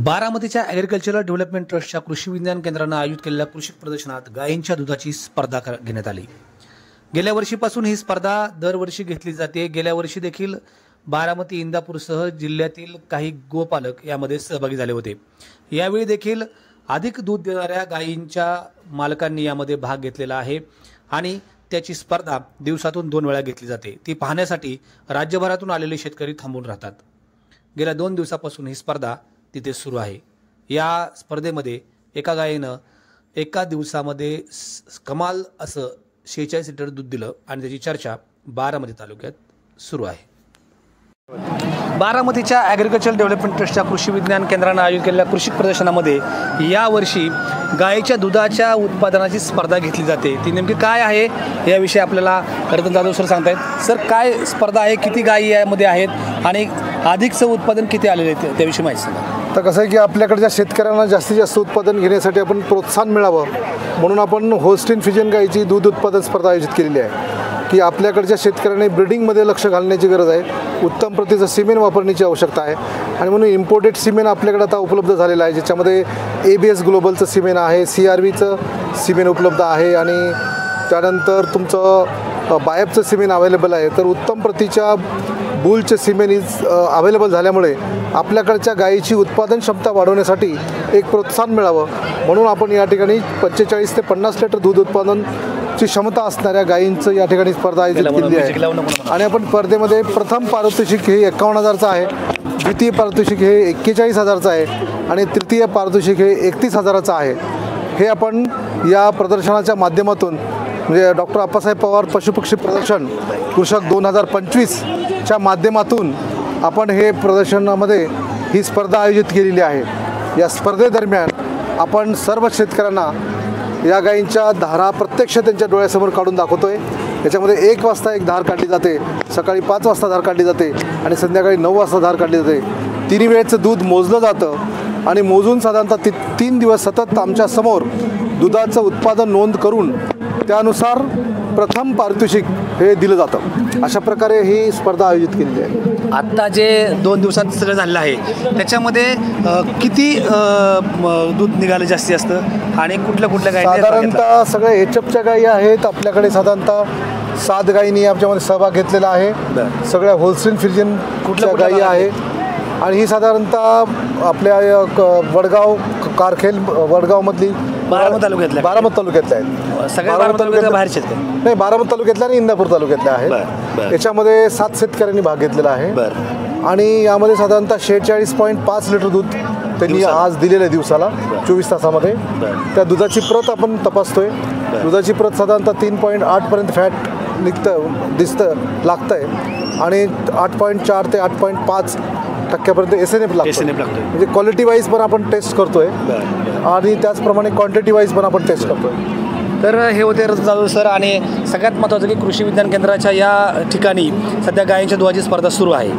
बारामतीच्या agricultural development ट्रस्टच्या कृषी विज्ञान केंद्रानं आयोजित केलेल्या कृषी प्रदर्शनात गायींच्या दुधाची स्पर्धा घेण्यात आली। गेल्या वर्षीपासून ही स्पर्धा दरवर्षी घेतली जाते। गेल्या वर्षी देखील बारामती, इंदापूरसह जिल्ह्यातील काही गोपालक यामध्ये सहभागी झाले होते। यावेळी देखील अधिक दूध देणाऱ्या गायींच्या मालकांनी यामध्ये भाग घेतलेला आहे आणि त्याची स्पर्धा दिवसातून 2 वेळा घेतली जाते। ती पाहण्यासाठी राज्यभरातून आलेले शेतकरी थांबून राहतात। गेल्या 2 दिवसापासून ही स्पर्धा तिथे सुरू आहे। या स्पर्धेमध्ये एका गायीनं एका दिवसामध्ये कमाल असं 46 लिटर दूध दिलं आणि त्याची चर्चा बारामती तालुक्यात सुरू आहे। बारामतीच्या ॲग्रिकल्चरल डेव्हलपमेंट ट्रस्टच्या कृषी विज्ञान केंद्रानं आयोजित केलेल्या कृषी प्रदर्शनामध्ये यावर्षी गायीच्या दुधाच्या उत्पादनाची स्पर्धा घेतली जाते। ती नेमकी काय आहे याविषयी आपल्याला रतन जाधव सर सांगतायत। सर, काय स्पर्धा आहे, किती गायी यामध्ये आहेत आणि अधिकचं उत्पादन किती आलेलं आहे त्याविषयी माहिती सांगा। तर कसं आहे की आपल्याकडच्या शेतकऱ्यांना जास्तीत जास्त उत्पादन घेण्यासाठी आपण प्रोत्साहन मिळावं म्हणून आपण होल्स्टीन फ्रिजियन गायीची दूध उत्पादन स्पर्धा आयोजित केलेली आहे की आपल्याकडच्या शेतकऱ्यांनी ब्रीडिंगमध्ये लक्ष घालण्याची गरज आहे। उत्तम प्रतीचं सिमेंट वापरण्याची आवश्यकता आहे आणि म्हणून इम्पोर्टेड सिमेंट आपल्याकडे आता उपलब्ध झालेलं आहे, ज्याच्यामध्ये ABS ग्लोबलचं सिमेंट आहे, CRVचं सिमेंट उपलब्ध आहे आणि त्यानंतर तुमचं बायपचं सिमेंट अवेलेबल आहे। तर उत्तम प्रतीच्या बुलचे सिमेंट अवेलेबल झाल्यामुळे आपल्याकडच्या गायीची उत्पादन क्षमता वाढवण्यासाठी एक प्रोत्साहन मिळावं म्हणून आपण या ठिकाणी 45 ते 50 लिटर दूध उत्पादनची क्षमता असणाऱ्या गायींचं या ठिकाणी स्पर्धा आयोजित केली आहे। आणि आपण स्पर्धेमध्ये प्रथम पारितोषिक हे 51,000चं आहे, द्वितीय पारितोषिक हे 41,000चं आहे आणि तृतीय पारितोषिक हे 31,000चं आहे। हे आपण या प्रदर्शनाच्या माध्यमातून म्हणजे डॉक्टर अप्पासाहेब पवार पशुपक्षी प्रदर्शन कृषक 2025च्या माध्यमातून आपण हे प्रदर्शनामध्ये ही स्पर्धा आयोजित केलेली आहे। या स्पर्धेदरम्यान आपण सर्व शेतकऱ्यांना या गायींच्या धारा प्रत्यक्ष त्यांच्या डोळ्यासमोर काढून दाखवतोय। याच्यामध्ये 1 वाजता एक धार काढली जाते, सकाळी 5 वाजता धार काढली जाते आणि संध्याकाळी 9 वाजता धार काढली जाते। 3 वेळेचं दूध मोजलं जातं आणि मोजून साधारणतः 3 दिवस सतत आमच्या समोर दुधाचं उत्पादन नोंद करून त्यानुसार प्रथम पारितोषिक हे दिलं जातं। अशा प्रकारे ही स्पर्धा आयोजित केलेली आहे। आत्ता जे 2 दिवसात सगळं झालेलं आहे त्याच्यामध्ये किती दूध निघालं जास्तीत जास्त आणि कुठल्या गायी? साधारणतः सगळे HFच्या गायी आहेत आपल्याकडे। साधारणतः 7 गायींनी याच्यामध्ये सहभाग घेतलेला आहे। सगळ्या होल्स्टीन फ्रिजियन कुठल्या गायी आहे आणि ही साधारणतः आपल्या वडगाव, कारखेल, वडगावमधली बारामती तालुक्यातल्या आहेत। सगळ्या बारामती तालुक्यातल्या बाहेरचे नाही, बारामती तालुक्यातल्या आणि इंदापूर तालुक्यातल्या आहेत। याच्यामध्ये 7 शेतकऱ्यांनी भाग घेतलेला आहे आणि यामध्ये साधारणतः 46.5 लिटर दूध त्यांनी आज दिलेलं आहे दिवसाला 24 तासामध्ये। त्या दुधाची प्रत आपण तपासतोय। दुधाची प्रत साधारणतः 3.8 पर्यंत फॅट लागतं आहे आणि 8.4 ते 8.5 टक्क्यापर्यंत SNF लागतं। म्हणजे क्वालिटी वाईज पण आपण टेस्ट करतोय आणि त्याचप्रमाणे क्वांटिटी वाईज पण आपण टेस्ट करतोय। तर हे होते रतन जाधव सर आणि सगळ्यात महत्त्वाचं की कृषी विज्ञान केंद्राच्या या ठिकाणी सध्या गायींच्या दुधाची स्पर्धा सुरू आहे।